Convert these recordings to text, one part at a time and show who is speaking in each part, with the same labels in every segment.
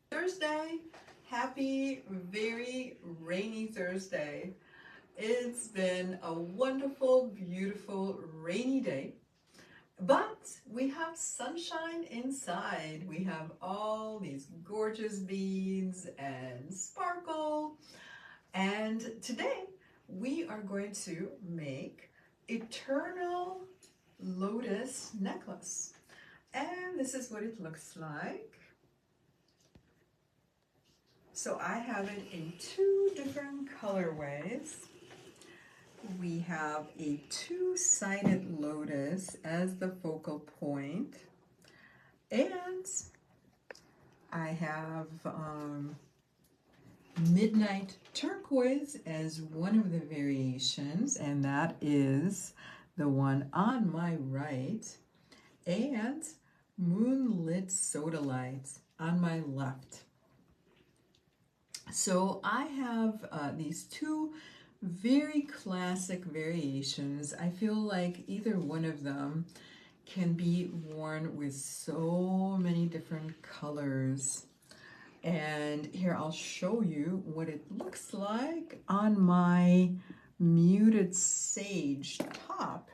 Speaker 1: Thursday. Happy, very rainy Thursday. It's been a wonderful, beautiful, rainy day, but we have sunshine inside. We have all these gorgeous beads and sparkle. And today we are going to make eternal lotus necklace. And this is what it looks like. So I have it in two different colorways. We have a two-sided lotus as the focal point, and I have midnight turquoise as one of the variations, and that is the one on my right, and moonlit sodalite on my left. So I have these two very classic variations. I feel like either one of them can be worn with so many different colors. And here I'll show you what it looks like on my muted sage top.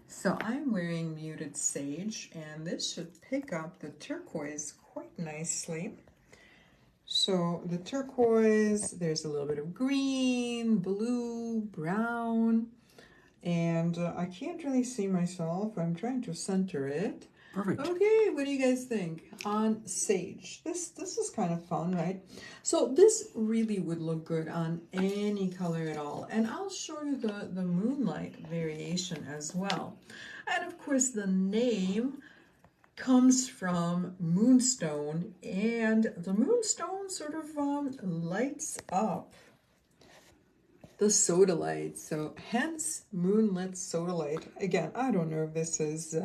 Speaker 1: So I'm wearing muted sage, and this should pick up the turquoise quite nicely. So the turquoise, there's a little bit of green, blue, brown, and I can't really see myself. I'm trying to center it.
Speaker 2: Perfect.
Speaker 1: Okay, what do you guys think on sage? This is kind of fun, right? So this really would look good on any color at all. And I'll show you the moonlight variation as well. And of course the name comes from moonstone, and the moonstone sort of lights up the sodalite, so hence moonlit sodalite. Again, I don't know if this is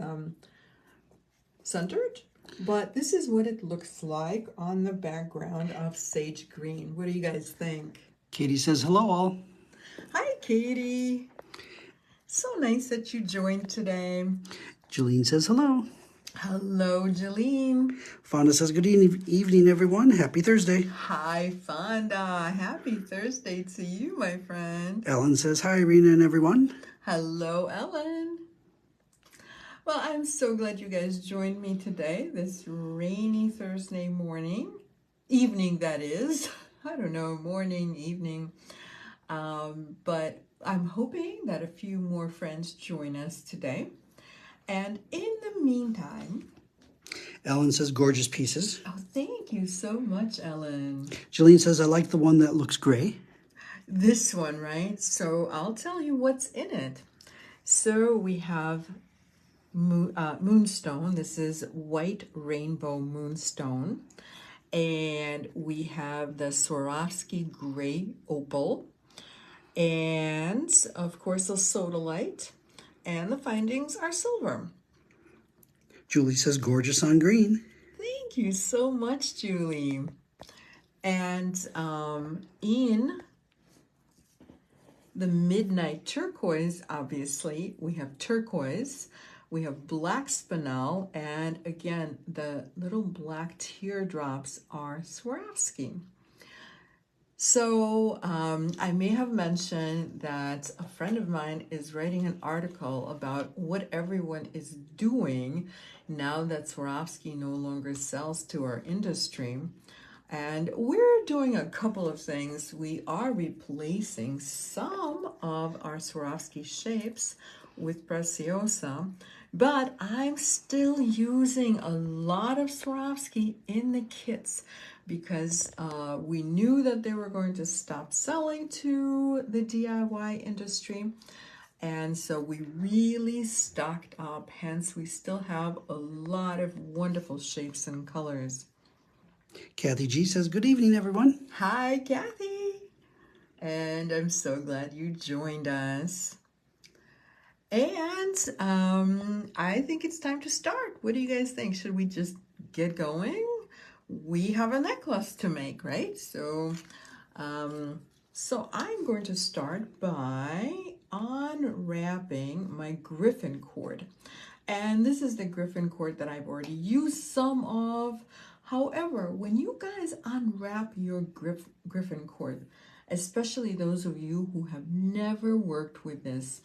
Speaker 1: centered, but this is what it looks like on the background of sage green. What do you guys think?
Speaker 2: Katie says hello all.
Speaker 1: Hi Katie, so nice that you joined today.
Speaker 2: Jolene says hello.
Speaker 1: Hello, Jolene.
Speaker 2: Fonda says good evening, everyone. Happy Thursday.
Speaker 1: Hi, Fonda. Happy Thursday to you, my friend.
Speaker 2: Ellen says hi, Irina and everyone.
Speaker 1: Hello, Ellen. Well, I'm so glad you guys joined me today, this rainy Thursday morning. Evening, that is. I don't know, morning, evening. But I'm hoping that a few more friends join us today. And in the meantime,
Speaker 2: Ellen says gorgeous pieces.
Speaker 1: oh, thank you so much, Ellen.
Speaker 2: Jolene says I like the one that looks gray.
Speaker 1: This one, right? So I'll tell you what's in it. So we have moonstone. This is white rainbow moonstone. And we have the Swarovski gray opal. And of course the sodalite. And the findings are silver.
Speaker 2: Julie says gorgeous on green.
Speaker 1: Thank you so much, Julie. And in the midnight turquoise, obviously, we have turquoise, we have black spinel, and again, the little black teardrops are Swarovski. So I may have mentioned that a friend of mine is writing an article about what everyone is doing now that Swarovski no longer sells to our industry. And we're doing a couple of things. We are replacing some of our Swarovski shapes with Preciosa, but I'm still using a lot of Swarovski in the kits because we knew that they were going to stop selling to the DIY industry. And so we really stocked up, hence we still have a lot of wonderful shapes and colors.
Speaker 2: Kathy G says good evening, everyone.
Speaker 1: Hi, Kathy. And I'm so glad you joined us. And I think it's time to start. What do you guys think? Should we just get going? We have a necklace to make, right? So I'm going to start by unwrapping my griffin cord. And this is the griffin cord that I've already used some of. However, when you guys unwrap your griffin cord, especially those of you who have never worked with this,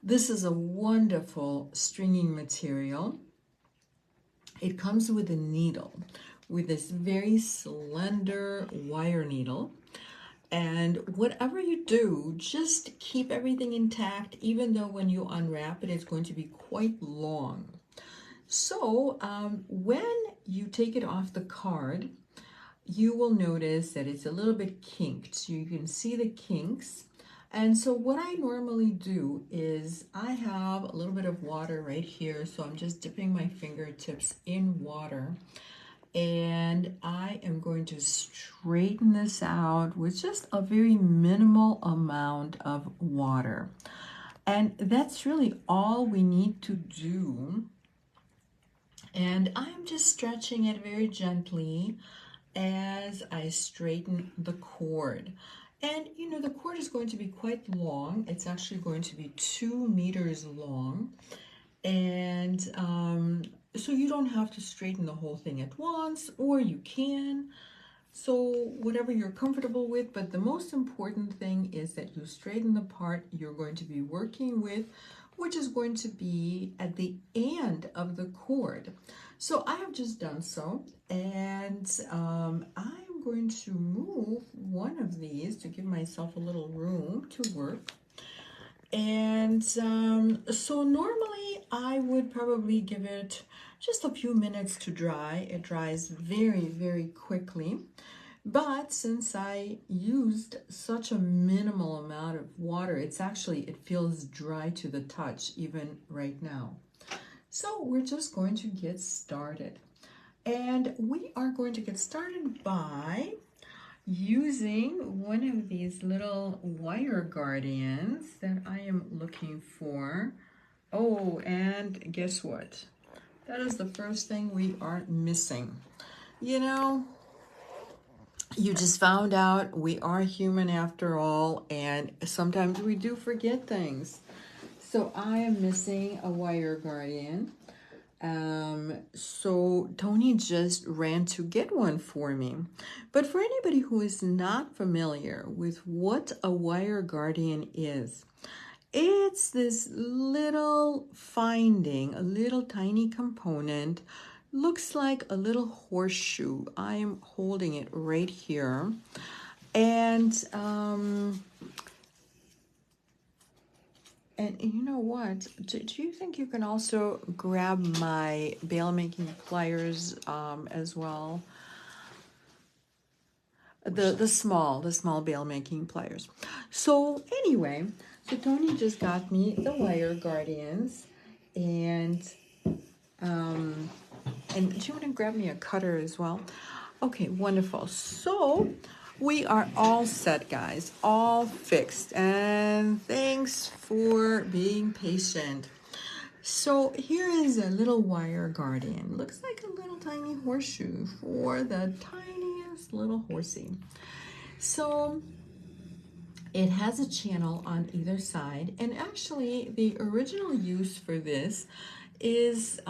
Speaker 1: this is a wonderful stringing material. It comes with a needle, with this very slender wire needle. And whatever you do, just keep everything intact, even though when you unwrap it, it's going to be quite long. So when you take it off the card, you will notice that it's a little bit kinked. So you can see the kinks. And so what I normally do is I have a little bit of water right here. So I'm just dipping my fingertips in water. And I am going to straighten this out with just a very minimal amount of water. And that's really all we need to do. And I'm just stretching it very gently as I straighten the cord. And you know, the cord is going to be quite long. It's actually going to be 2 meters long. And so you don't have to straighten the whole thing at once, or you can. So whatever you're comfortable with, but the most important thing is that you straighten the part you're going to be working with, which is going to be at the end of the cord. So I have just done so, and I'm going to move one of these to give myself a little room to work. And so normally I would probably give it just a few minutes to dry. It dries very, very quickly. But since I used such a minimal amount of water, it feels dry to the touch even right now. So we're just going to get started. And we are going to get started by using one of these little wire guardians that I am looking for. Oh, and guess what? That is the first thing we are missing. You know, you just found out we are human after all, and sometimes we do forget things. So I am missing a wire guardian. So Tony just ran to get one for me. But for anybody who is not familiar with what a wire guardian is, it's this little finding, a little tiny component, looks like a little horseshoe. I am holding it right here. And you know what? Do you think you can also grab my bail making pliers as well? The small bail making pliers. So anyway, so Tony just got me the wire guardians, and do you want to grab me a cutter as well? Okay, wonderful. So we are all set, guys, all fixed. And thanks for being patient. So here is a little wire guardian. Looks like a little tiny horseshoe for the tiniest little horsey. So it has a channel on either side. And actually, the original use for this is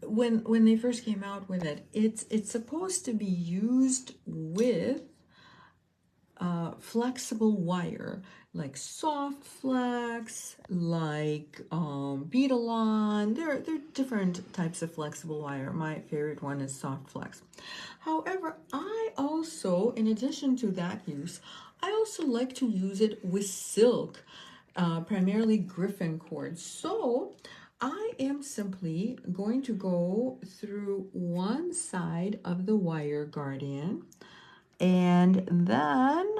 Speaker 1: when they first came out with it, it's supposed to be used with flexible wire, like soft flex, like beadalon. There are different types of flexible wire. My favorite one is soft flex. However, I also, in addition to that use, I also like to use it with silk, primarily griffin cord. So I am simply going to go through one side of the wire guardian, and then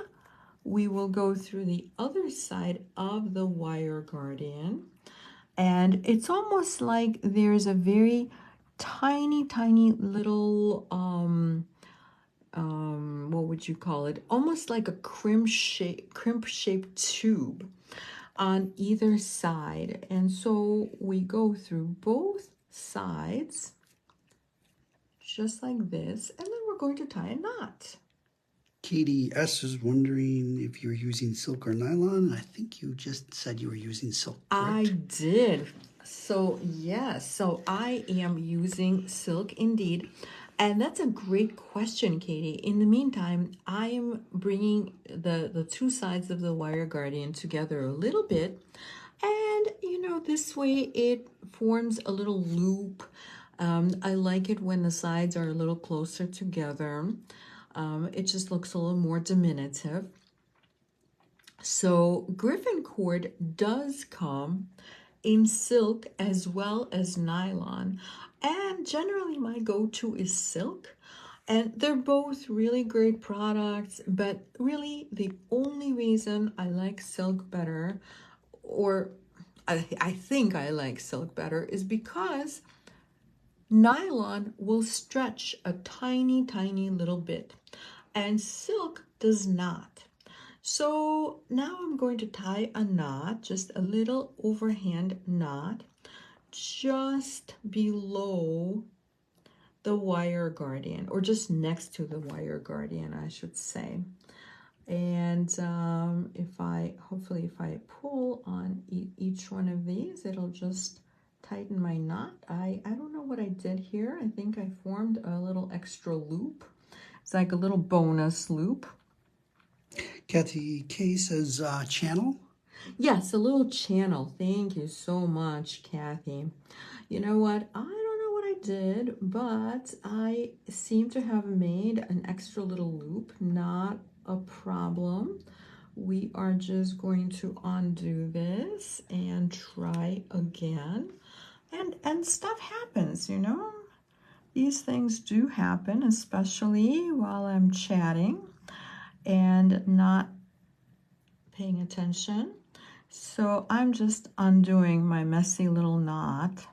Speaker 1: we will go through the other side of the wire guardian. And it's almost like there's a very tiny little, what would you call it? Almost like a crimp-shaped tube on either side. And so we go through both sides just like this, and then we're going to tie a knot.
Speaker 2: Katie S. is wondering if you're using silk or nylon. I think you just said you were using silk, correct?
Speaker 1: I did. So yes, so I am using silk indeed. And that's a great question, Katie. In the meantime, I am bringing the two sides of the wire guardian together a little bit. And, this way it forms a little loop. I like it when the sides are a little closer together. It just looks a little more diminutive. So Griffin cord does come in silk as well as nylon. And generally my go-to is silk. And they're both really great products, but really the only reason I like silk better, or I think I like silk better, is because nylon will stretch a tiny, tiny little bit, and silk does not. So now I'm going to tie a knot, just a little overhand knot, just below the wire guardian, or just next to the wire guardian, I should say. And hopefully if I pull on each one of these, it'll just tighten my knot. I don't know what I did here. I think I formed a little extra loop. It's like a little bonus loop.
Speaker 2: Kathy K says channel.
Speaker 1: Yes, a little channel. Thank you so much, Kathy. You know what? I don't know what I did, but I seem to have made an extra little loop. Not a problem. We are just going to undo this and try again. And stuff happens, These things do happen, especially while I'm chatting and not paying attention. So I'm just undoing my messy little knot,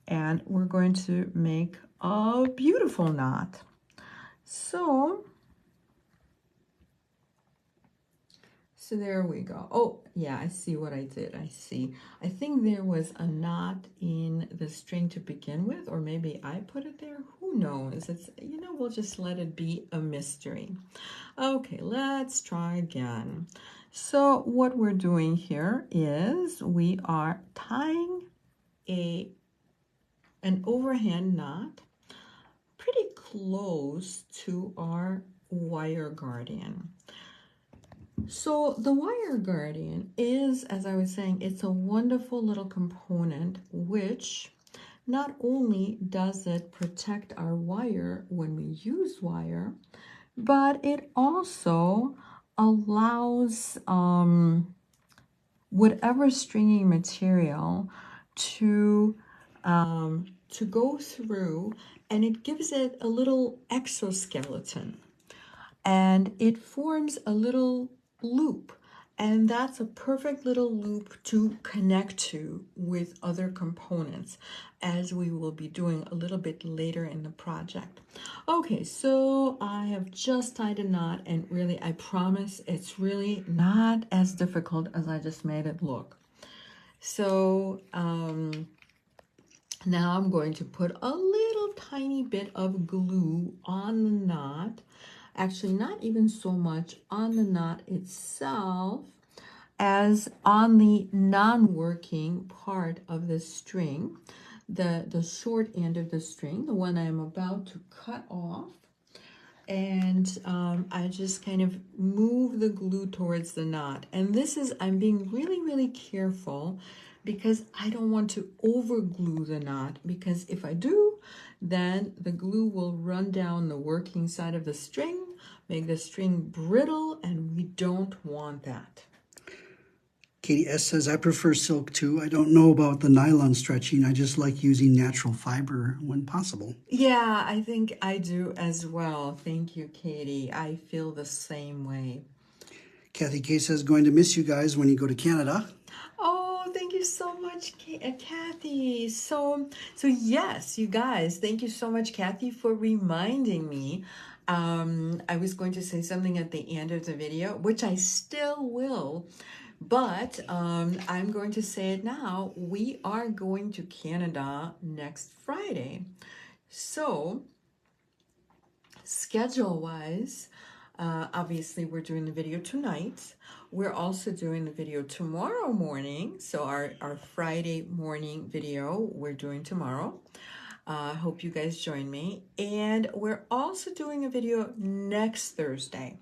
Speaker 1: and we're going to make a beautiful knot. So there we go. Oh, yeah, I see what I did. I think there was a knot in the string to begin with, or maybe I put it there. Who knows? We'll just let it be a mystery. Okay, let's try again. So what we're doing here is we are tying an overhand knot pretty close to our wire guardian. So the wire guardian is, as I was saying, it's a wonderful little component which not only does it protect our wire when we use wire, but it also allows whatever stringing material to go through, and it gives it a little exoskeleton, and it forms a little loop, and that's a perfect little loop to connect to with other components, as we will be doing a little bit later in the project. Okay, so I have just tied a knot, and really, I promise it's really not as difficult as I just made it look. So now I'm going to put a little tiny bit of glue on the knot. Actually, not even so much on the knot itself as on the non-working part of the string, the short end of the string, the one I'm about to cut off. And I just kind of move the glue towards the knot. And I'm being really, really careful because I don't want to over glue the knot, because if I do, then the glue will run down the working side of the string, make the string brittle, and we don't want that.
Speaker 2: Katie S says, I prefer silk too. I don't know about the nylon stretching. I just like using natural fiber when possible.
Speaker 1: Yeah, I think I do as well. Thank you, Katie. I feel the same way.
Speaker 2: Kathy K says, going to miss you guys when you go to Canada.
Speaker 1: Oh, thank you so much, Kathy. So yes, you guys, thank you so much, Kathy, for reminding me. I was going to say something at the end of the video, which I still will, but I'm going to say it now. We are going to Canada next Friday. So schedule-wise, obviously we're doing the video tonight. We're also doing the video tomorrow morning. So our Friday morning video we're doing tomorrow. I hope you guys join me. And we're also doing a video next Thursday.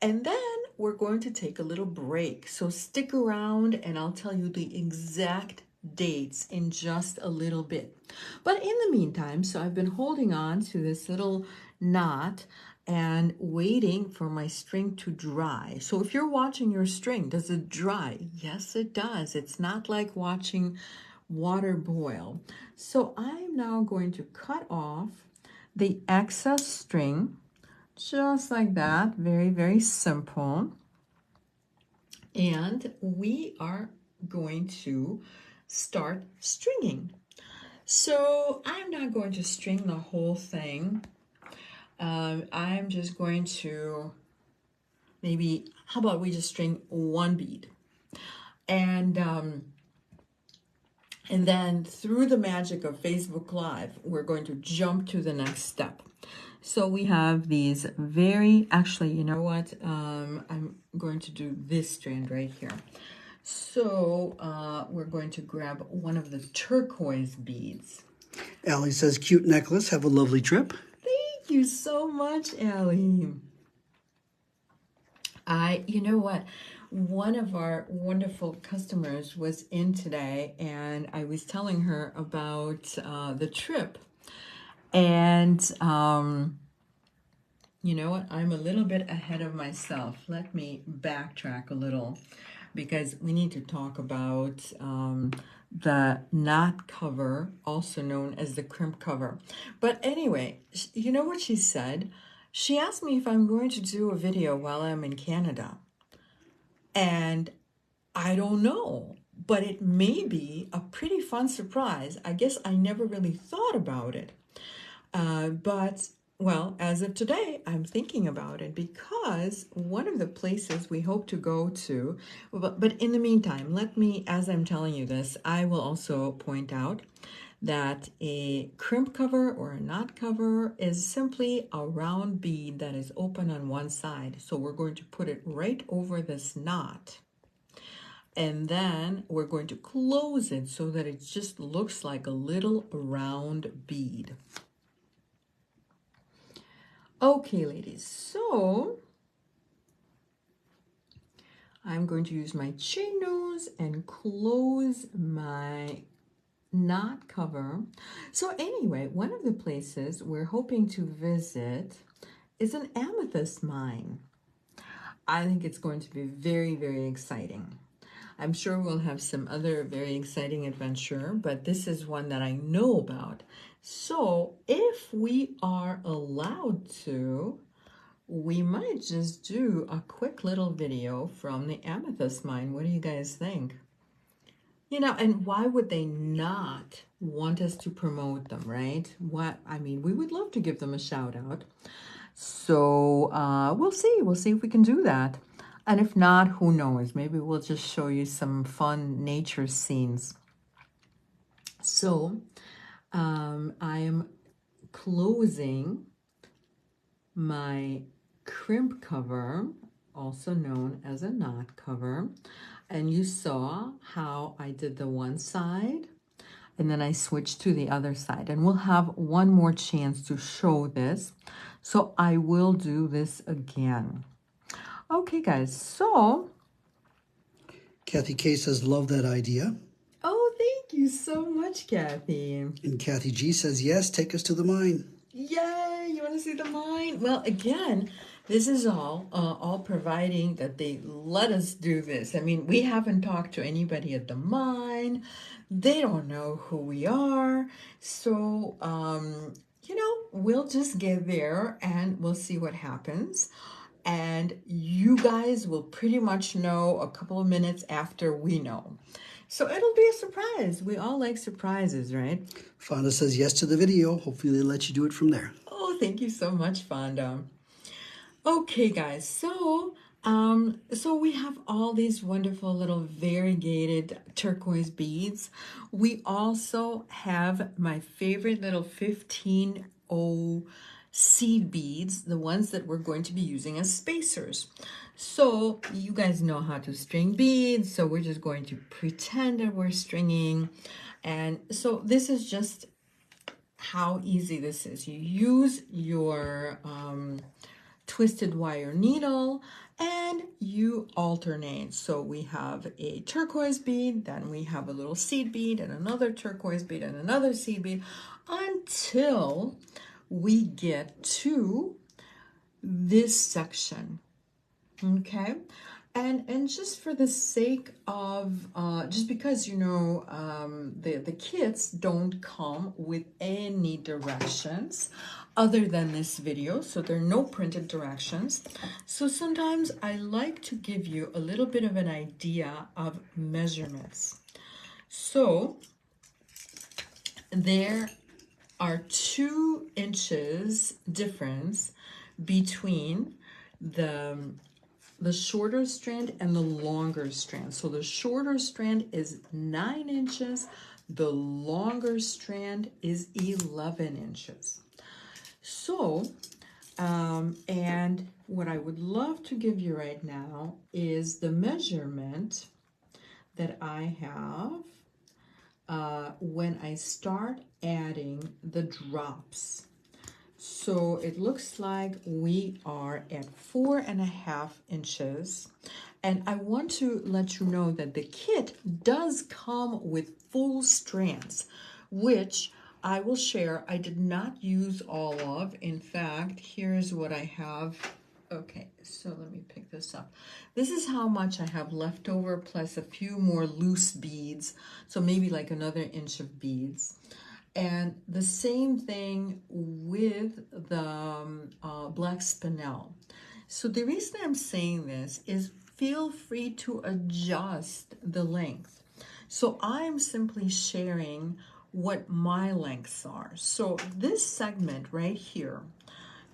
Speaker 1: And then we're going to take a little break. So stick around and I'll tell you the exact dates in just a little bit. But in the meantime, so I've been holding on to this little knot and waiting for my string to dry. So if you're watching your string, does it dry? Yes, it does. It's not like watching water boil. So I'm now going to cut off the excess string just like that. Very, very simple. And we are going to start stringing. So I'm not going to string the whole thing. I'm just going to maybe, how about we just string one bead? And then through the magic of Facebook Live, we're going to jump to the next step. So we have these actually, you know what? I'm going to do this strand right here. So we're going to grab one of the turquoise beads.
Speaker 2: Allie says, cute necklace. Have a lovely trip.
Speaker 1: Thank you so much, Allie. You know what? One of our wonderful customers was in today, and I was telling her about the trip. And you know what? I'm a little bit ahead of myself. Let me backtrack a little because we need to talk about the knot cover, also known as the crimp cover. But anyway, you know what she said? She asked me if I'm going to do a video while I'm in Canada. And I don't know, but it may be a pretty fun surprise. I guess I never really thought about it. But, well, as of today, I'm thinking about it because one of the places we hope to go to, but in the meantime, as I'm telling you this, I will also point out that a crimp cover or a knot cover is simply a round bead that is open on one side. So we're going to put it right over this knot. And then we're going to close it so that it just looks like a little round bead. Okay, ladies, so I'm going to use my chain nose and close my knot cover. So anyway, one of the places we're hoping to visit is an amethyst mine. I think it's going to be very, very exciting. I'm sure we'll have some other very exciting adventure, but this is one that I know about. So if we are allowed to, we might just do a quick little video from the amethyst mine. What do you guys think? You know, and why would they not want us to promote them, right? We would love to give them a shout out. So we'll see. We'll see if we can do that. And if not, who knows? Maybe we'll just show you some fun nature scenes. So I am closing my crimp cover, also known as a knot cover. And you saw how I did the one side and then I switched to the other side. And we'll have one more chance to show this. So I will do this again. Okay, guys, so.
Speaker 2: Kathy K says, love that idea.
Speaker 1: Oh, thank you so much, Kathy.
Speaker 2: And Kathy G says, yes, take us to the mine.
Speaker 1: Yay, you want to see the mine? Well, again, this is all providing that they let us do this. I mean, we haven't talked to anybody at the mine. They don't know who we are. So, you know, we'll just get there and we'll see what happens. And you guys will pretty much know a couple of minutes after we know. So it'll be a surprise. We all like surprises, right?
Speaker 2: Fonda says yes to the video. Hopefully they let you do it from there.
Speaker 1: Oh, thank you so much, Fonda. Okay, guys, so we have all these wonderful little variegated turquoise beads. We also have my favorite little 15-0 seed beads, the ones that we're going to be using as spacers. So you guys know how to string beads, so we're just going to pretend that we're stringing. And so this is just how easy this is. You use your twisted wire needle and you alternate. So we have a turquoise bead, then we have a little seed bead and another turquoise bead and another seed bead until we get to this section. Okay, and just for the sake of just because the kits don't come with any directions other than this video, so there are no printed directions. So sometimes I like to give you a little bit of an idea of measurements. So there are 2 inches difference between the shorter strand and the longer strand. So the shorter strand is 9 inches, the longer strand is 11 inches. So, and what I would love to give you right now is the measurement that I have when I start adding the drops. So it looks like we are at 4.5 inches. And I want to let you know that the kit does come with full strands, which I will share. I did not use all of. In fact, here's what I have. Okay, so let me pick this up. This is how much I have left over, plus a few more loose beads. So maybe like another inch of beads. And the same thing with the black spinel. So the reason I'm saying this is feel free to adjust the length. So I'm simply sharing what my lengths are. So this segment right here,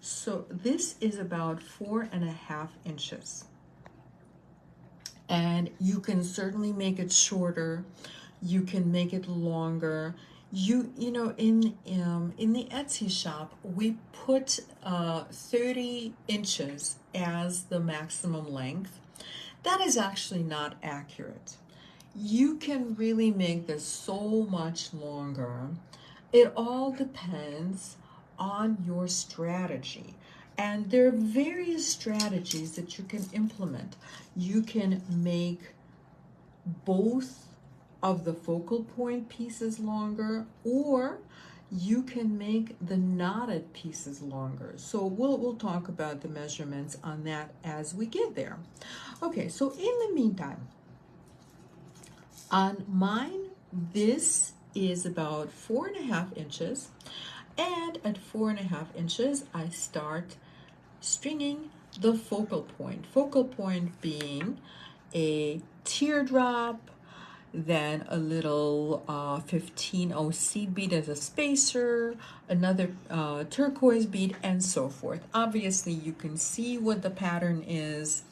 Speaker 1: so this is about 4.5 inches. And you can certainly make it shorter. You can make it longer. You know, in the Etsy shop, we put 30 inches as the maximum length. That is actually not accurate. You can really make this so much longer. It all depends on your strategy. And there are various strategies that you can implement. You can make both of the focal point pieces longer, or you can make the knotted pieces longer. So we'll talk about the measurements on that as we get there. Okay, so in the meantime, on mine, this is about 4.5 inches, and at 4.5 inches, I start stringing the focal point being a teardrop, then a little 15-0 seed bead as a spacer, another turquoise bead, and so forth. Obviously, you can see what the pattern is,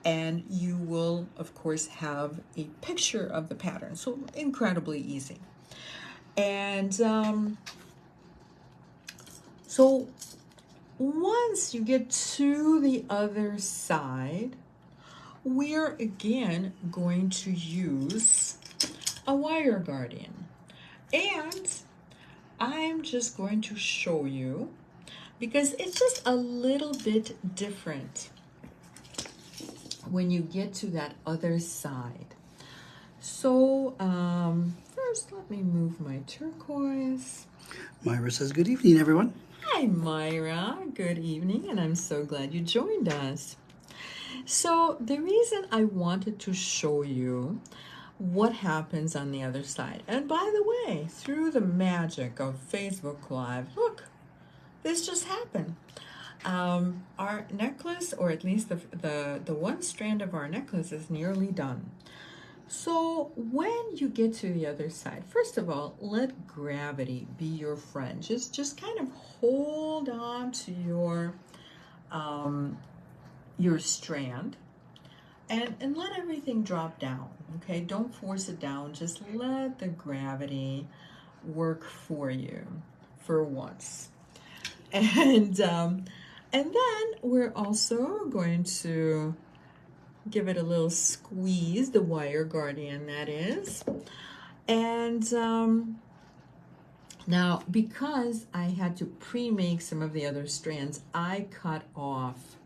Speaker 1: and you will, of course, have a picture of the pattern. So incredibly easy. And so once you get to the other side, we're again going to use a wire guardian, and I'm just going to show you because it's just a little bit different when you get to that other side. So first let me move my turquoise.
Speaker 2: Myra says, good evening, everyone.
Speaker 1: Hi Myra, good evening, and I'm so glad you joined us. So the reason I wanted to show you what happens on the other side, and by the way, through the magic of Facebook Live, look, this just happened. Our necklace, or at least the one strand of our necklace, is nearly done. So when you get to the other side, first of all, let gravity be your friend. Just kind of hold on to your strand and let everything drop down. Okay, don't force it down. Just let the gravity work for you for once. And then we're also going to give it a little squeeze, the wire guardian that is. And Now, because I had to pre-make some of the other strands, I cut off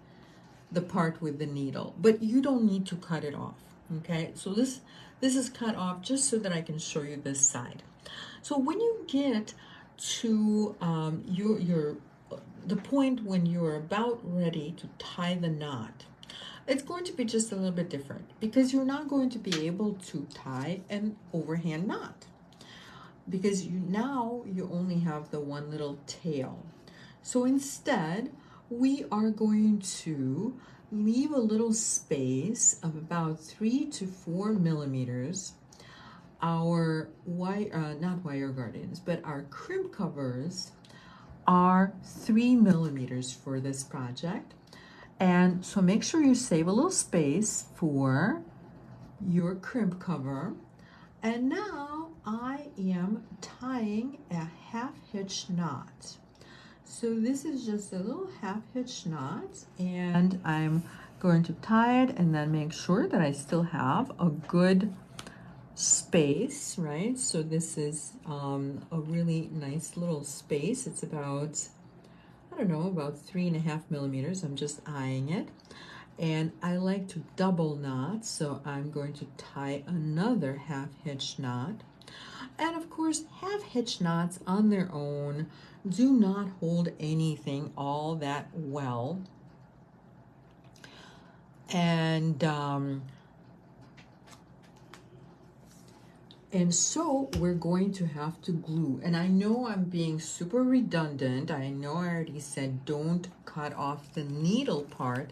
Speaker 1: the part with the needle, but you don't need to cut it off. Okay, so this is cut off just so that I can show you this side. So when you get to your the point when you're about ready to tie the knot, it's going to be just a little bit different because you're not going to be able to tie an overhand knot because you only have the one little tail. So instead, we are going to leave a little space of about 3 to 4 millimeters. Our not wire guardians, but our crimp covers are 3 millimeters for this project. And so make sure you save a little space for your crimp cover. And now I am tying a half hitch knot. So this is just a little half hitch knot, and I'm going to tie it and then make sure that I still have a good space, right? So this is a really nice little space. It's about, I don't know, about 3.5 millimeters. I'm just eyeing it. And I like to double knot, so I'm going to tie another half hitch knot. And of course, half hitch knots on their own do not hold anything all that well. And so we're going to have to glue. And I know I'm being super redundant. I know I already said don't cut off the needle part,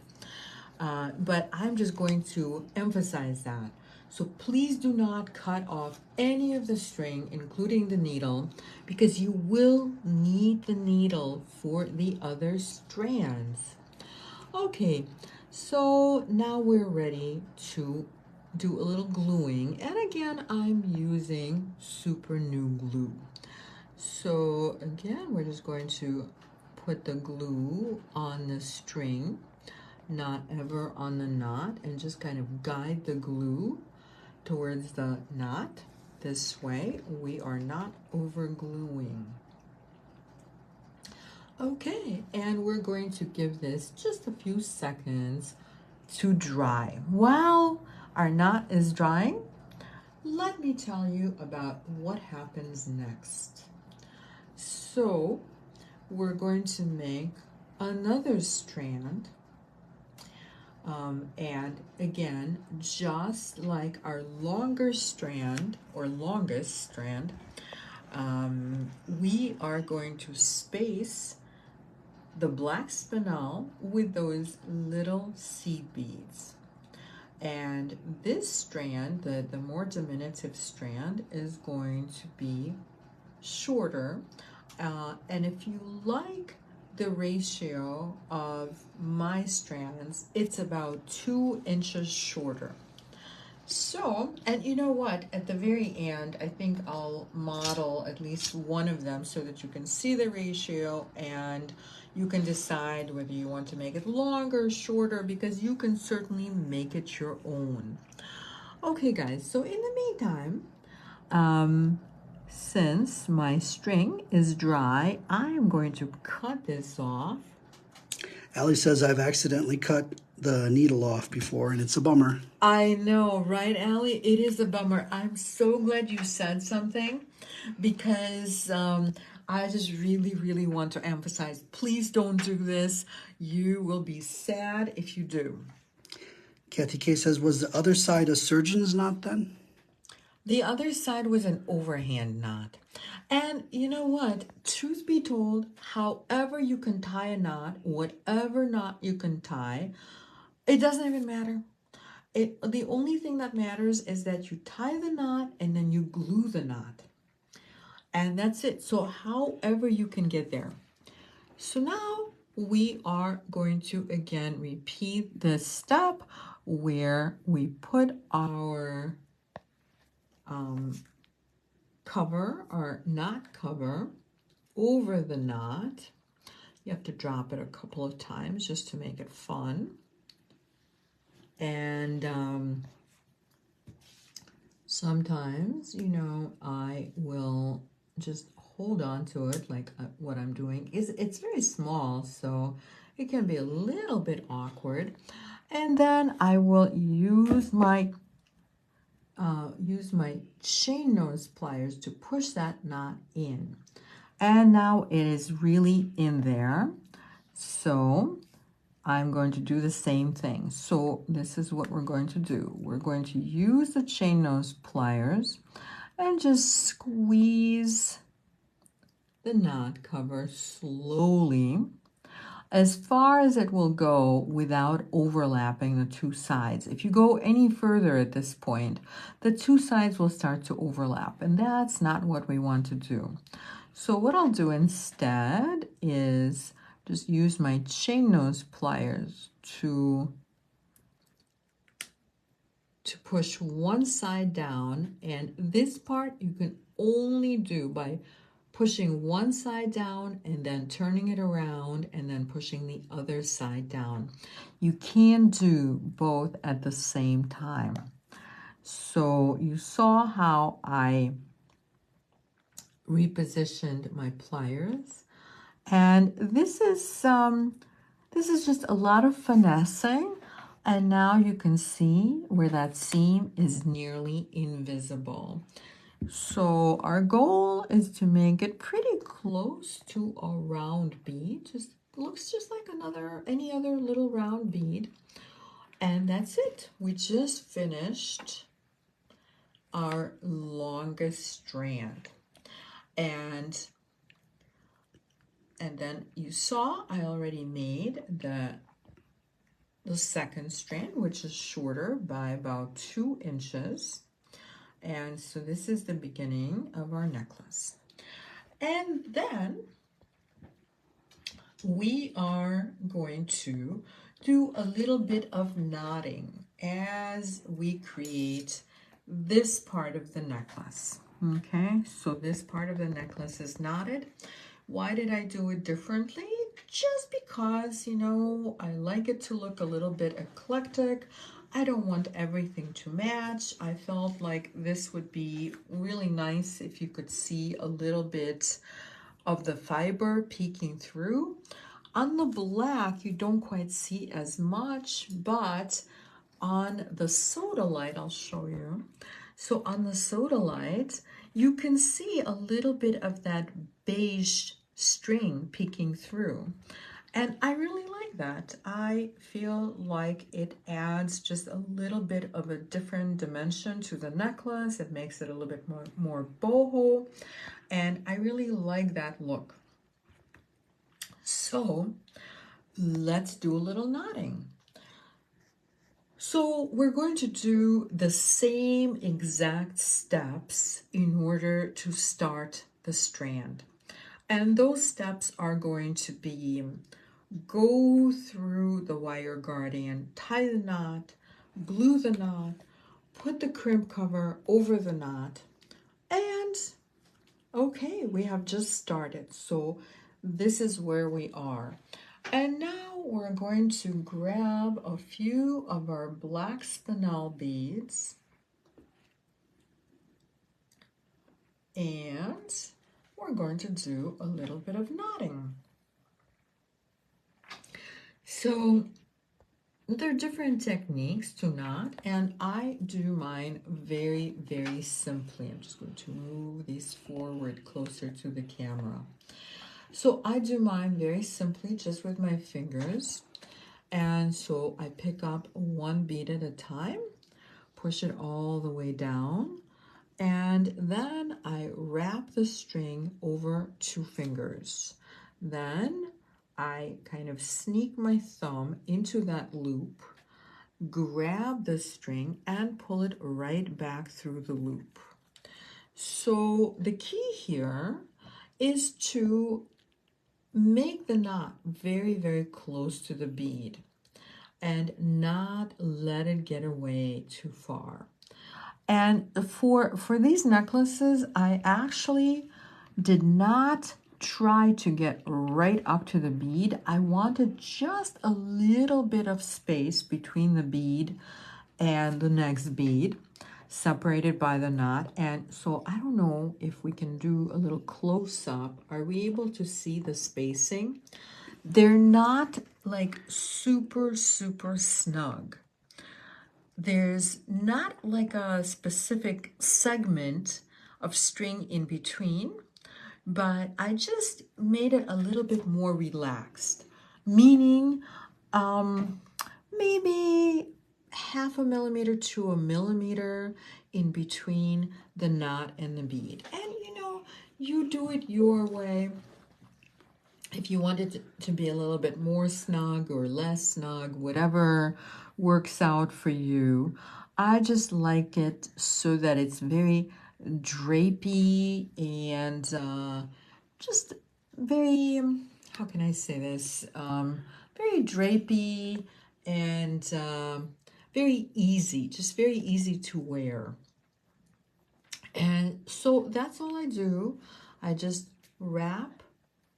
Speaker 1: but I'm just going to emphasize that. So please do not cut off any of the string, including the needle, because you will need the needle for the other strands. Okay, so now we're ready to do a little gluing. And again, I'm using super new glue. So again, we're just going to put the glue on the string, not ever on the knot, and just kind of guide the glue towards the knot. This way, we are not over gluing. Okay, and we're going to give this just a few seconds to dry. While our knot is drying, let me tell you about what happens next. So we're going to make another strand. And again, just like our longer strand or longest strand, we are going to space the black spinel with those little seed beads. And this strand, the more diminutive strand, is going to be shorter. And if you like the ratio of my strands, it's about 2 inches shorter. So, and you know what, at the very end, I think I'll model at least one of them so that you can see the ratio and you can decide whether you want to make it longer, shorter, because you can certainly make it your own. Okay, guys, so in the meantime, since my string is dry, I'm going to cut this off.
Speaker 2: Allie says I've accidentally cut the needle off before, and it's a bummer.
Speaker 1: I know, right, Allie? It is a bummer. I'm so glad you said something because I just really, really want to emphasize, please don't do this. You will be sad if you do.
Speaker 2: Kathy K says, was the other side a surgeon's knot then?
Speaker 1: The other side was an overhand knot. And you know what? Truth be told, however you can tie a knot, whatever knot you can tie, it doesn't even matter. The only thing that matters is that you tie the knot and then you glue the knot. And that's it. So however you can get there. So now we are going to again repeat the step where we put our cover or knot cover over the knot. You have to drop it a couple of times just to make it fun. And sometimes, you know, I will just hold on to it like what I'm doing. It's very small, so it can be a little bit awkward. And then I will use my chain nose pliers to push that knot in. And now it is really in there. So I'm going to do the same thing. So this is what we're going to do. We're going to use the chain nose pliers and just squeeze the knot cover slowly as far as it will go without overlapping the two sides. If you go any further at this point, the two sides will start to overlap, and that's not what we want to do. So what I'll do instead is just use my chain nose pliers to push one side down, and this part you can only do by pushing one side down and then turning it around and then pushing the other side down. You can do both at the same time. So you saw how I repositioned my pliers, and this is just a lot of finessing. And now you can see where that seam is nearly invisible. So our goal is to make it pretty close to a round bead. Just looks just like any other little round bead. And that's it. We just finished our longest strand. And then you saw I already made the second strand, which is shorter by about 2 inches. And so this is the beginning of our necklace. And then we are going to do a little bit of knotting as we create this part of the necklace. Okay, so this part of the necklace is knotted. Why did I do it differently? Just because, you know, I like it to look a little bit eclectic. I don't want everything to match. I felt like this would be really nice if you could see a little bit of the fiber peeking through. On the black, you don't quite see as much, but on the sodalite, I'll show you. So on the sodalite, you can see a little bit of that beige string peeking through. And I really like that. I feel like it adds just a little bit of a different dimension to the necklace. It makes it a little bit more boho. And I really like that look. So let's do a little knotting. So we're going to do the same exact steps in order to start the strand. And those steps are going to be: go through the wire guardian, tie the knot, glue the knot, put the crimp cover over the knot, and okay, we have just started. So this is where we are. And now we're going to grab a few of our black spinel beads and we're going to do a little bit of knotting. So there are different techniques to knot, and I do mine very, very simply. I'm just going to move these forward closer to the camera. So I do mine very simply, just with my fingers. And so I pick up one bead at a time, push it all the way down, and then I wrap the string over 2 fingers. Then I kind of sneak my thumb into that loop, grab the string, and pull it right back through the loop. So the key here is to make the knot very, very close to the bead and not let it get away too far. And for these necklaces, I actually did not try to get right up to the bead. I wanted just a little bit of space between the bead and the next bead. separated by the knot. And so I don't know if we can do a little close-up. Are we able to see the spacing? They're not like super, super snug. There's not like a specific segment of string in between, but I just made it a little bit more relaxed, meaning maybe 0.5 millimeter to 1 millimeter in between the knot and the bead. And you do it your way. If you want it to be a little bit more snug or less snug, whatever works out for you. I just like it so that it's very drapey and just very, how can I say this? Very drapey and very easy, just very easy to wear. And so that's all I do. I just wrap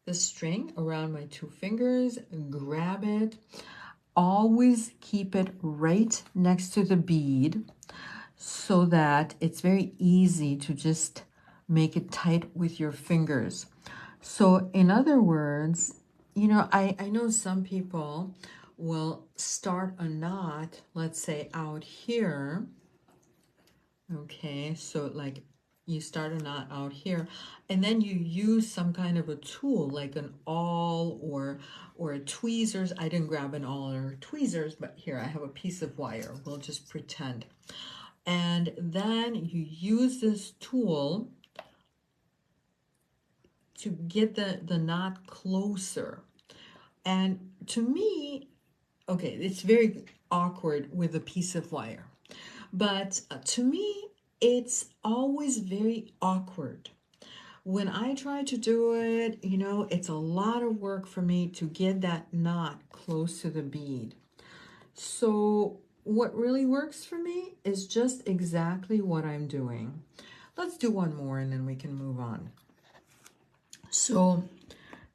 Speaker 1: the string around my 2 fingers, grab it, always keep it right next to the bead so that it's very easy to just make it tight with your fingers. So in other words, I know some people will start a knot, let's say out here. Okay, so like you start a knot out here, and then you use some kind of a tool like an awl or a tweezers. I didn't grab an awl or tweezers, but here I have a piece of wire. We'll just pretend. And then you use this tool to get the knot closer. And to me, okay, it's very awkward with a piece of wire. But to me, it's always very awkward. When I try to do it, it's a lot of work for me to get that knot close to the bead. So what really works for me is just exactly what I'm doing. Let's do one more and then we can move on. So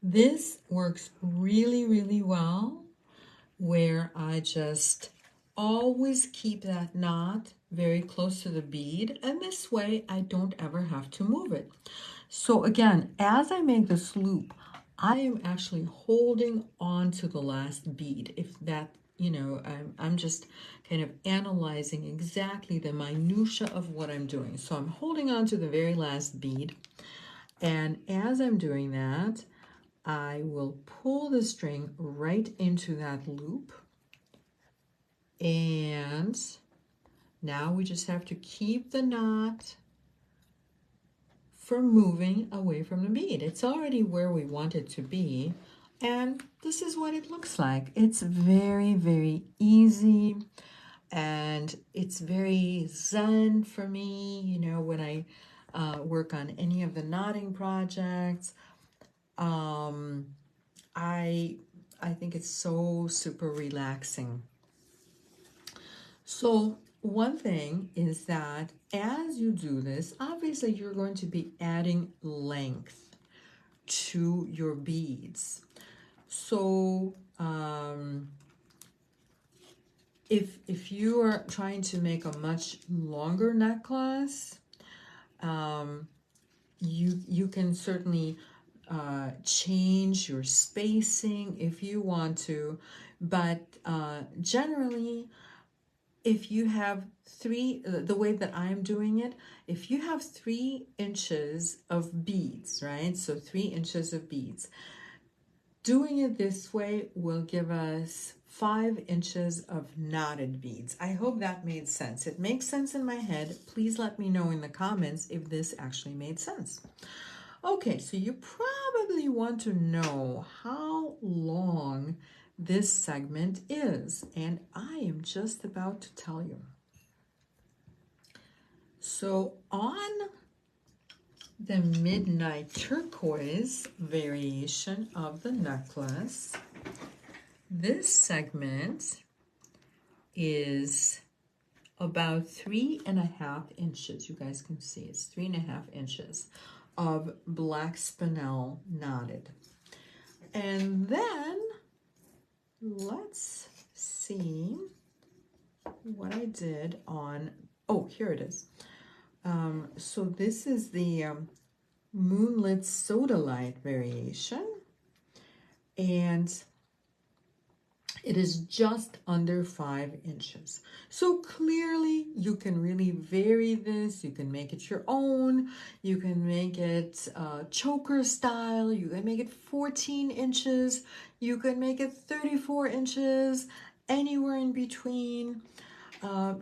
Speaker 1: this works really, really well where I just always keep that knot very close to the bead, and this way I don't ever have to move it. So again, as I make this loop, I am actually holding on to the last bead. If that, I'm just kind of analyzing exactly the minutia of what I'm doing. So I'm holding on to the very last bead, and as I'm doing that, I will pull the string right into that loop. And now we just have to keep the knot from moving away from the bead. It's already where we want it to be. And this is what it looks like. It's very, very easy. And it's very zen for me, when I work on any of the knotting projects. I think it's so super relaxing. So one thing is that as you do this, obviously you're going to be adding length to your beads. So if you are trying to make a much longer necklace, you can certainly change your spacing if you want to, but generally, if you have the way that I'm doing it, if you have 3 inches of beads, right? So 3 inches of beads. Doing it this way will give us 5 inches of knotted beads. I hope that made sense. It makes sense in my head. Please let me know in the comments if this actually made sense. Okay, so you probably want to know how long this segment is, and I am just about to tell you. So on the midnight turquoise variation of the necklace, this segment is about 3.5 inches. You guys can see it's 3.5 inches of black spinel knotted. And then let's see what I did on Oh, here it is. So this is the Moonlit Soda Light variation, and it is just under 5 inches. So clearly you can really vary this. You can make it your own. You can make it choker style. You can make it 14 inches. You can make it 34 inches, anywhere in between.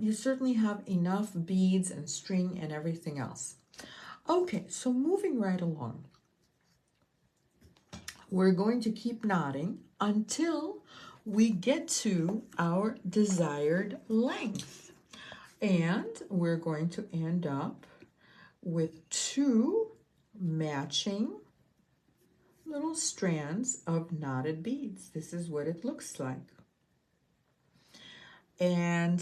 Speaker 1: You certainly have enough beads and string and everything else. Okay, so moving right along. We're going to keep knotting until we get to our desired length. And we're going to end up with 2 matching little strands of knotted beads. This is what it looks like. And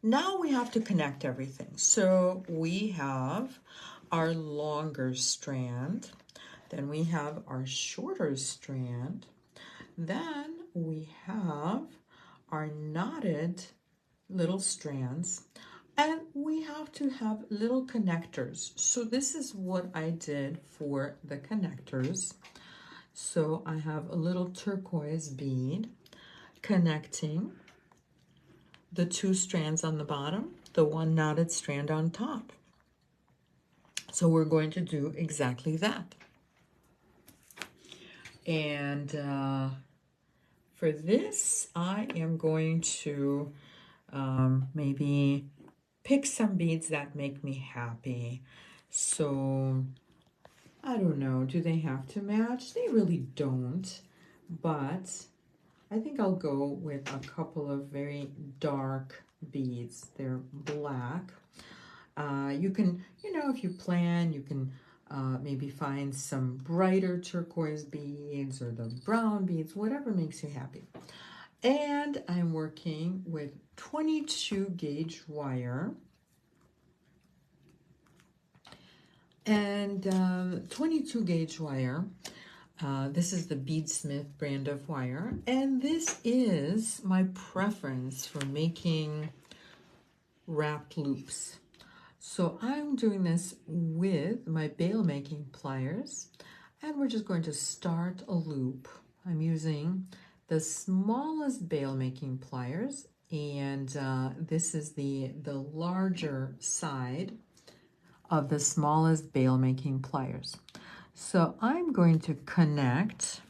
Speaker 1: now we have to connect everything. So we have our longer strand, then we have our shorter strand, then we have our knotted little strands, and we have to have little connectors. So this is what I did for the connectors. So I have a little turquoise bead connecting the 2 strands on the bottom, the 1 knotted strand on top. So we're going to do exactly that. And for this, I am going to maybe pick some beads that make me happy. So I don't know, do they have to match? They really don't, but I think I'll go with a couple of very dark beads. They're black. You can, if you plan, you can maybe find some brighter turquoise beads or the brown beads, whatever makes you happy. And I'm working with 22 gauge wire. And 22 gauge wire, this is the Beadsmith brand of wire, and this is my preference for making wrapped loops. So I'm doing this with my bail making pliers, and we're just going to start a loop. I'm using the smallest bail making pliers, and this is the larger side of the smallest bail making pliers. So I'm going to connect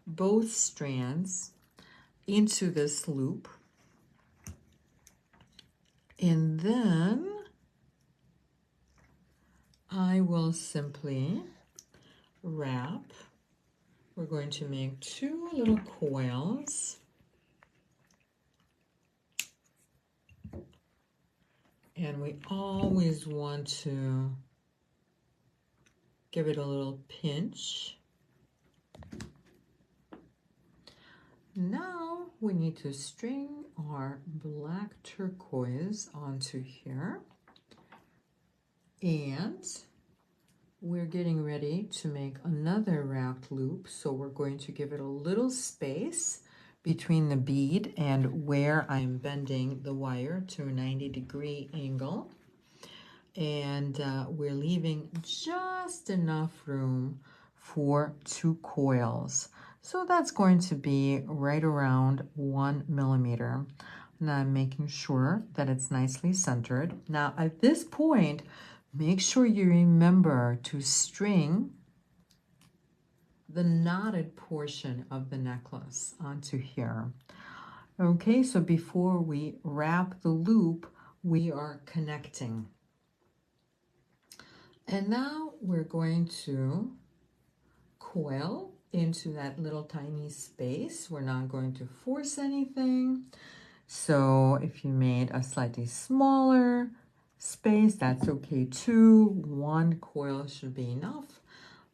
Speaker 1: both strands into this loop, and then I will simply wrap. We're going to make 2 little coils, and we always want to give it a little pinch. Now we need to string our black turquoise onto here, and we're getting ready to make another wrapped loop. So we're going to give it a little space between the bead and where I'm bending the wire to a 90-degree angle. And we're leaving just enough room for 2 coils. So that's going to be right around 1 millimeter. And I'm making sure that it's nicely centered. Now at this point, make sure you remember to string the knotted portion of the necklace onto here. Okay, so before we wrap the loop, we are connecting. And now we're going to coil into that little tiny space. We're not going to force anything. So if you made a slightly smaller space, that's okay too. 1 coil should be enough.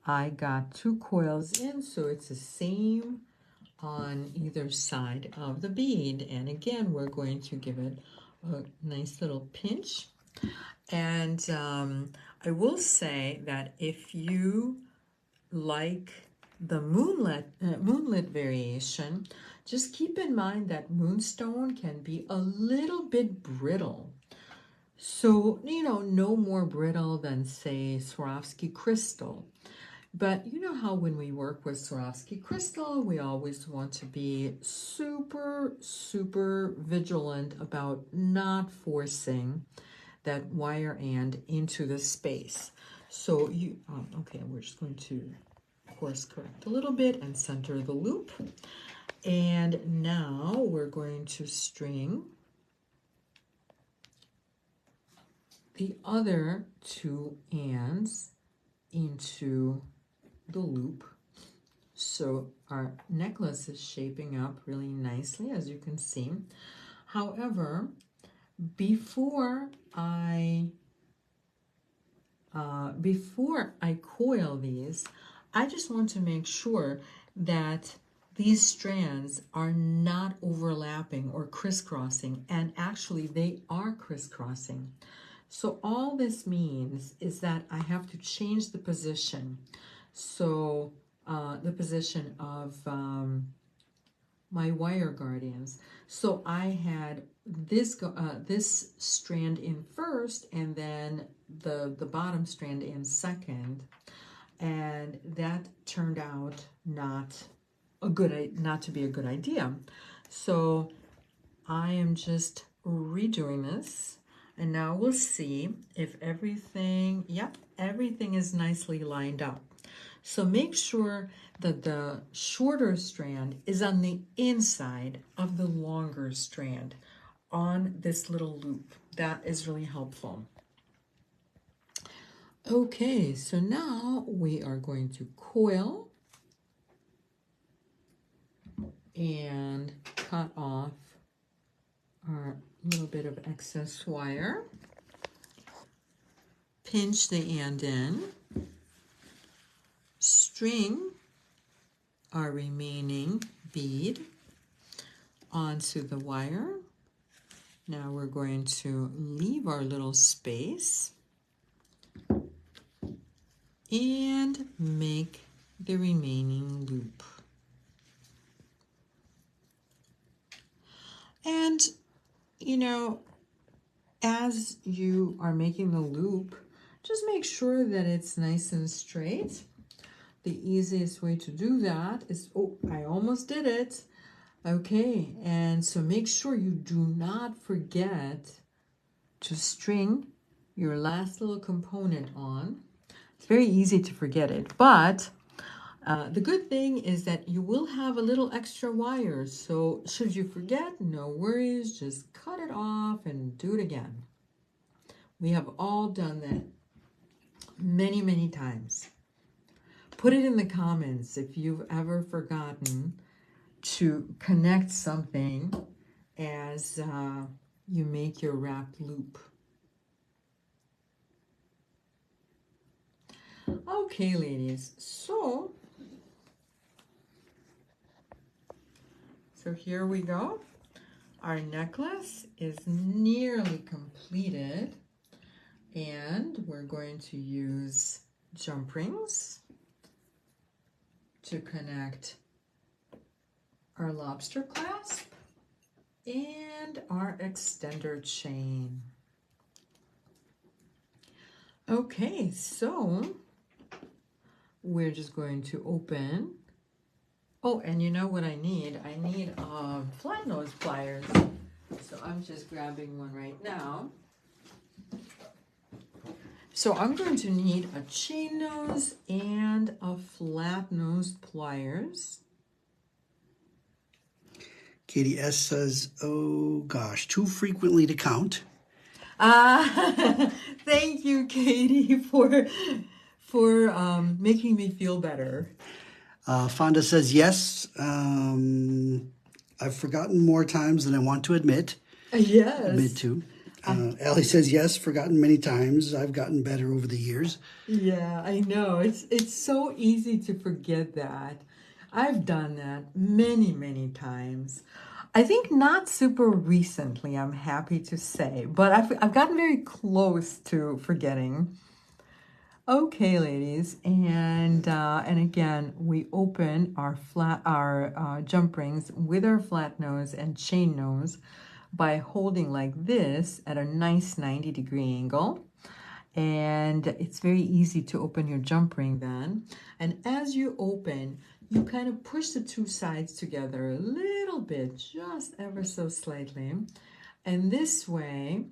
Speaker 1: I got 2 coils in, so it's the same on either side of the bead. And again, we're going to give it a nice little pinch. And I will say that if you like the moonlit variation, just keep in mind that moonstone can be a little bit brittle. So, no more brittle than, say, Swarovski crystal. But you know how when we work with Swarovski crystal, we always want to be super, super vigilant about not forcing that wire end into the space. So okay, we're just going to course correct a little bit and center the loop. And now we're going to string the other two ends into the loop. So our necklace is shaping up really nicely, as you can see. However, before I coil these, I just want to make sure that these strands are not overlapping or crisscrossing, and actually they are crisscrossing. So all this means is that I have to change the position. So the position of my wire guardians. So I had this strand in first, and then the bottom strand in second, and that turned out not to be a good idea. So I am just redoing this, and now we'll see if everything is nicely lined up. So make sure that the shorter strand is on the inside of the longer strand on this little loop. That is really helpful. Okay, so now we are going to coil and cut off our little bit of excess wire. Pinch the end in. String our remaining bead onto the wire. Now we're going to leave our little space and make the remaining loop. And, as you are making the loop, just make sure that it's nice and straight. The easiest way to do that is, I almost did it. Okay, and so make sure you do not forget to string your last little component on. It's very easy to forget it, but the good thing is that you will have a little extra wire. So should you forget, no worries, just cut it off and do it again. We have all done that many, many times. Put it in the comments if you've ever forgotten to connect something as you make your wrapped loop. Okay, ladies, so here we go. Our necklace is nearly completed, and we're going to use jump rings to connect our lobster clasp and our extender chain. Okay, so we're just going to open. Oh, and you know what I need? I need flat nose pliers. So I'm just grabbing one right now. So I'm going to need a chain nose and a flat nosed pliers.
Speaker 2: Katie S says, oh gosh, too frequently to count.
Speaker 1: Thank you, Katie, for making me feel better.
Speaker 2: Fonda says, yes, I've forgotten more times than I want to admit.
Speaker 1: Yes.
Speaker 2: Admit to. Allie says, yes, forgotten many times. I've gotten better over the years.
Speaker 1: Yeah, I know. It's so easy to forget that. I've done that many, many times. I think not super recently, I'm happy to say, but I've gotten very close to forgetting. Okay, ladies, and again, we open our jump rings with our flat nose and chain nose by holding like this at a nice 90-degree angle. And it's very easy to open your jump ring then. And as you open, you kind of push the two sides together a little bit, just ever so slightly. And this way,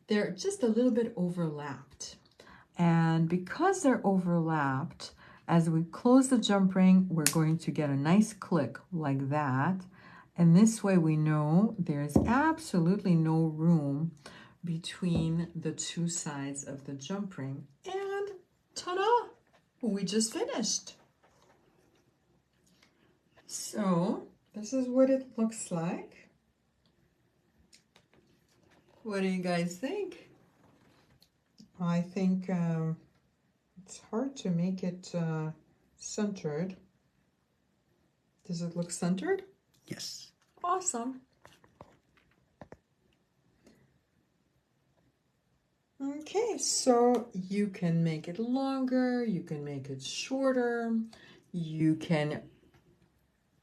Speaker 1: they're just a little bit overlapped. And because they're overlapped, as we close the jump ring, we're going to get a nice click like that. And this way we know there's absolutely no room between the two sides of the jump ring. And ta-da! We just finished. So this is what it looks like. What do you guys think? I think it's hard to make it centered. Does it look centered?
Speaker 2: Yes.
Speaker 1: Awesome. Okay, so you can make it longer, you can make it shorter, you can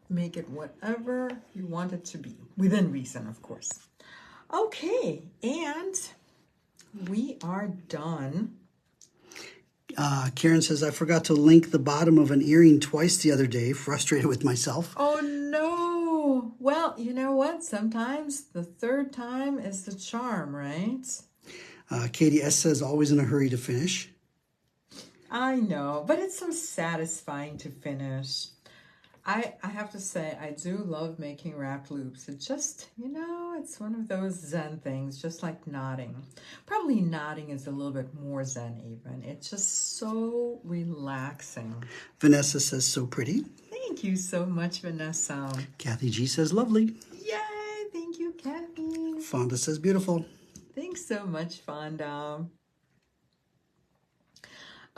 Speaker 1: make it whatever you want it to be, within reason, of course. Okay, and we are done.
Speaker 2: Karen says, I forgot to link the bottom of an earring twice the other day, frustrated with myself.
Speaker 1: Oh no! Well, you know what? Sometimes the third time is the charm, right?
Speaker 2: Katie S says, always in a hurry to finish.
Speaker 1: I know, but it's so satisfying to finish. I have to say, I do love making wrapped loops. It just, you know, it's one of those Zen things, just like knotting. Probably knotting is a little bit more Zen even. It's just so relaxing.
Speaker 2: Vanessa says, so pretty.
Speaker 1: Thank you so much, Vanessa.
Speaker 2: Kathy G says, lovely.
Speaker 1: Yay! Thank you, Kathy.
Speaker 2: Fonda says, beautiful.
Speaker 1: Thanks so much, Fonda.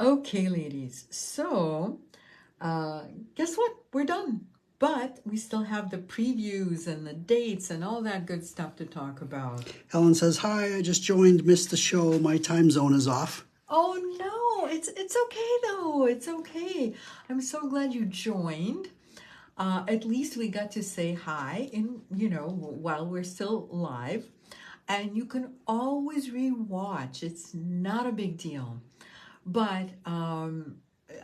Speaker 1: Okay, ladies. So, guess what? We're done. But we still have the previews and the dates and all that good stuff to talk about.
Speaker 2: Helen says, hi, I just joined, missed the show. My time zone is off.
Speaker 1: Oh, no. It's okay, though. It's okay. I'm so glad you joined. At least we got to say hi, while we're still live. And you can always rewatch. It's not a big deal. But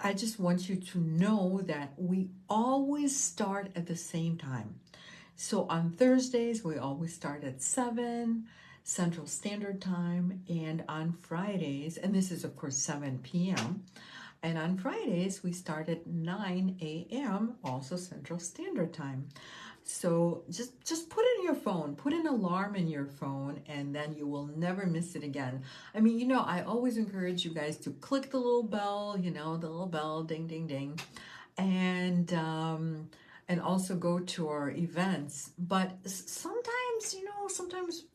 Speaker 1: I just want you to know that we always start at the same time. So on Thursdays, we always start at 7 Central Standard Time. And on Fridays, and this is of course 7 p.m., and on Fridays, we start at 9 a.m., also Central Standard Time. So just put it in your phone, put an alarm in your phone, and then you will never miss it again. I mean, I always encourage you guys to click the little bell, the little bell, ding, ding, ding, and also go to our events. But sometimes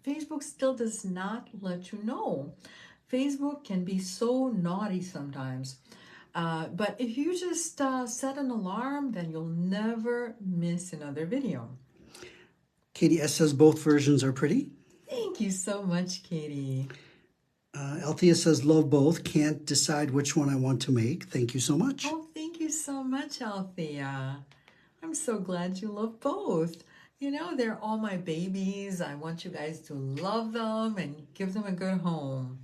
Speaker 1: Facebook still does not let you know. Facebook can be so naughty sometimes. But if you just set an alarm, then you'll never miss another video.
Speaker 2: Katie S says both versions are pretty.
Speaker 1: Thank you so much, Katie.
Speaker 2: Althea says love both. Can't decide which one I want to make. Thank you so much.
Speaker 1: Oh, thank you so much, Althea. I'm so glad you love both. They're all my babies. I want you guys to love them and give them a good home.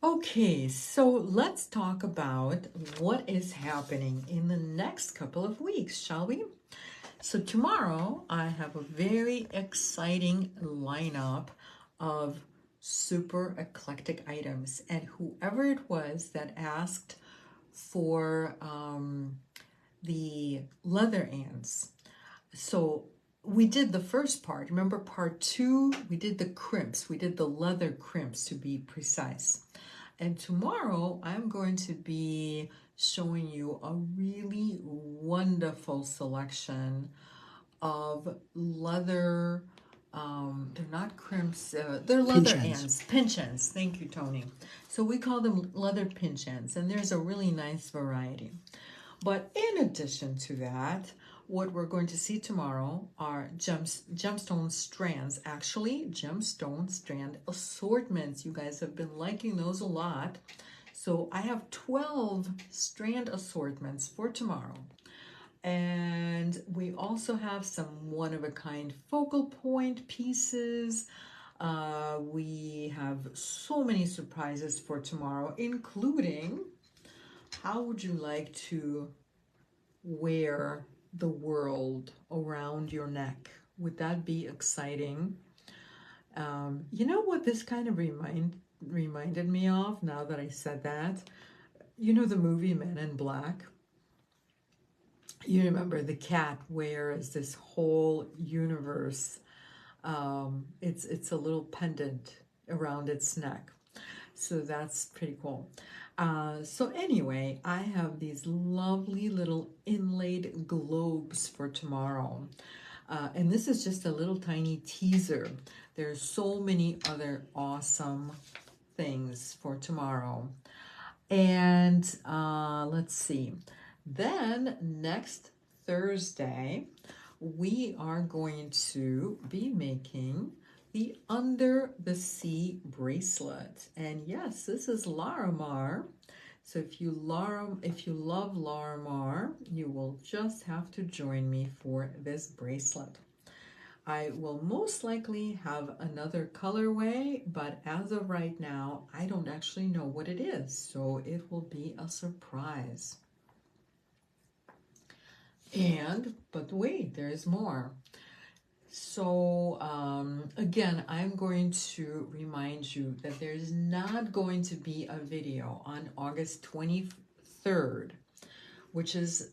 Speaker 1: Okay, so let's talk about what is happening in the next couple of weeks, shall we? So tomorrow I have a very exciting lineup of super eclectic items, and whoever it was that asked for the leather ants. So we did the first part. Remember part 2? We did the crimps. We did the leather crimps, to be precise. And tomorrow I'm going to be showing you a really wonderful selection of leather, they're not crimps, they're leather ants, pinch ends. Thank you, Tony. So we call them leather pinch ends, and there's a really nice variety. But in addition to that, what we're going to see tomorrow are gemstone strands, actually gemstone strand assortments. You guys have been liking those a lot. So I have 12 strand assortments for tomorrow. And we also have some one-of-a-kind focal point pieces. We have so many surprises for tomorrow, including how would you like to wear the world around your neck? Would that be exciting? You know what this kind of reminded me of now that I said that? You know the movie Men in Black? You remember the cat wears this whole universe. It's a little pendant around its neck. So that's pretty cool. So anyway, I have these lovely little inlaid globes for tomorrow. And this is just a little tiny teaser. There's so many other awesome things for tomorrow. And let's see. Then next Thursday, we are going to be making the Under the Sea bracelet. And yes, this is Larimar. So if you love Larimar, you will just have to join me for this bracelet. I will most likely have another colorway, but as of right now, I don't actually know what it is, so it will be a surprise. But wait, there's more. So again, I'm going to remind you that there's not going to be a video on August 23rd, which is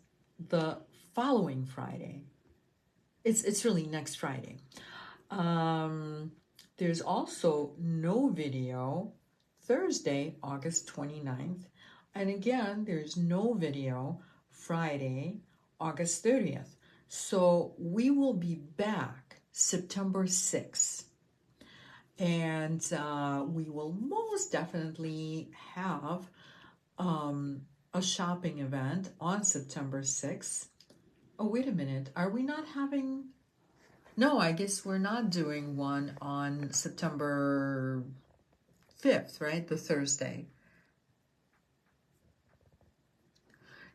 Speaker 1: the following Friday. It's really next Friday. There's also no video Thursday, August 29th. And again, there's no video Friday, August 30th. So we will be back September 6th. And we will most definitely have a shopping event on September 6th. Oh, wait a minute. Are we not having... No, I guess we're not doing one on September 5th, right? The Thursday.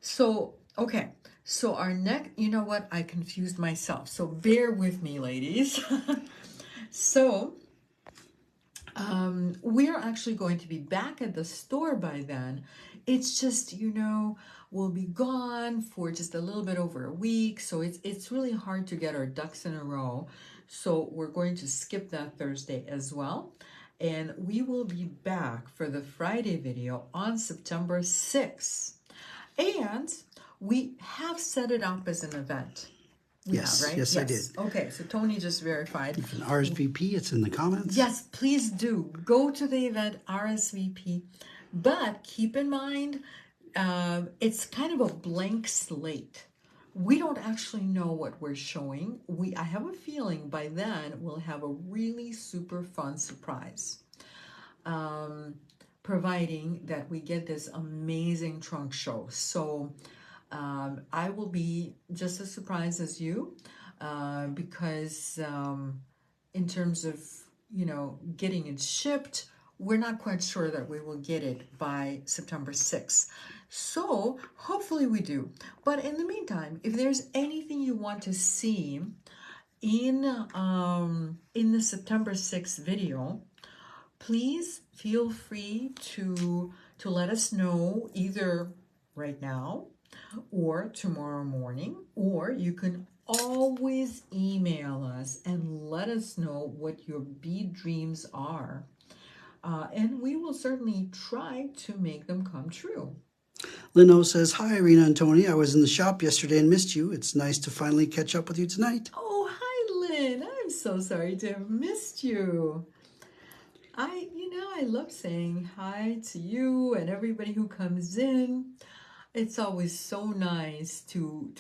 Speaker 1: So, okay. So our next... You know what? I confused myself. So bear with me, ladies. So, we're actually going to be back at the store by then. It's just, you know, we'll be gone for just a little bit over a week, so it's really hard to get our ducks in a row. So we're going to skip that Thursday as well, and we will be back for the Friday video on September 6th. And we have set it up as an event.
Speaker 2: Yes,
Speaker 1: right?
Speaker 2: yes, I did.
Speaker 1: Okay, so Tony just verified.
Speaker 2: You can RSVP, it's in the comments.
Speaker 1: Yes, please do. Go to the event, RSVP. But keep in mind, it's kind of a blank slate. We don't actually know what we're showing. I have a feeling by then we'll have a really super fun surprise. Providing that we get this amazing trunk show. So I will be just as surprised as you because in terms of, you know, getting it shipped, we're not quite sure that we will get it by September 6th. So hopefully we do. But in the meantime, if there's anything you want to see in the September 6th video, please feel free to let us know either right now or tomorrow morning, or you can always email us and let us know what your bead dreams are. And we will certainly try to make them come true.
Speaker 2: Lino says, hi, Irina and Tony. I was in the shop yesterday and missed you. It's nice to finally catch up with you tonight.
Speaker 1: Oh, hi, Lynn. I'm so sorry to have missed you. I love saying hi to you and everybody who comes in. It's always so nice to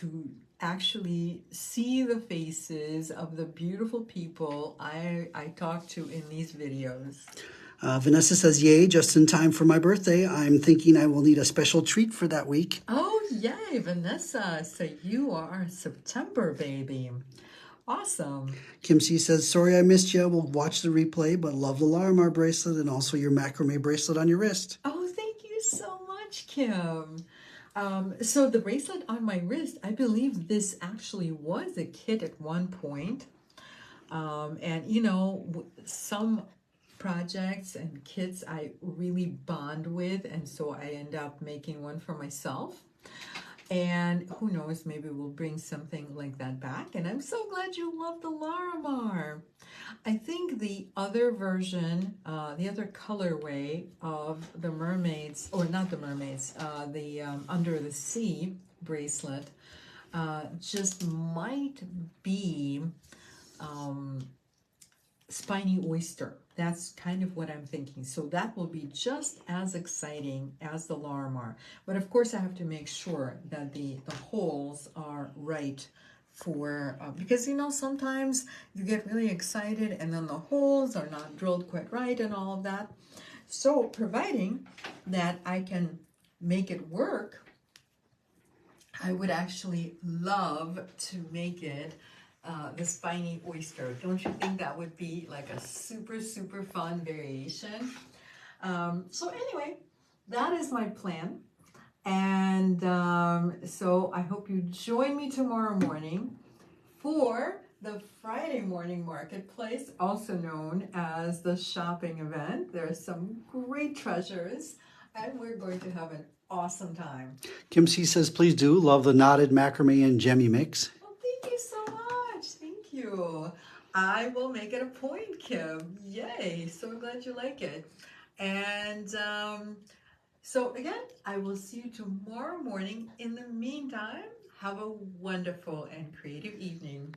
Speaker 1: actually see the faces of the beautiful people I talk to in these videos.
Speaker 2: Vanessa says, yay, just in time for my birthday. I'm thinking I will need a special treat for that week.
Speaker 1: Oh, yay, Vanessa. So you are a September baby. Awesome.
Speaker 2: Kim C says, sorry I missed you. We'll watch the replay, but love the Larimar bracelet and also your macrame bracelet on your wrist.
Speaker 1: Oh, thank you so Kim. So the bracelet on my wrist, I believe this actually was a kit at one point. And you know, some projects and kits I really bond with, and so I end up making one for myself. And who knows, maybe we'll bring something like that back. And I'm so glad you love the Larimar. I think the other version, the other colorway of the mermaids, or not the mermaids, the under the sea bracelet, just might be spiny oyster. That's kind of what I'm thinking. So that will be just as exciting as the Larimar. But of course I have to make sure that the holes are right for, because you know, sometimes you get really excited and then the holes are not drilled quite right and all of that. So providing that I can make it work, I would actually love to make it the spiny oyster. Don't you think that would be like a super, super fun variation? So anyway, that is my plan. And so I hope you join me tomorrow morning for the Friday morning marketplace, also known as the shopping event. There are some great treasures, and we're going to have an awesome time.
Speaker 2: Kim C says, please do. Love the knotted macrame and gemmy mix.
Speaker 1: Oh, thank you so much. Thank you. I will make it a point, Kim. Yay. So glad you like it. And so again, I will see you tomorrow morning. In the meantime, have a wonderful and creative evening.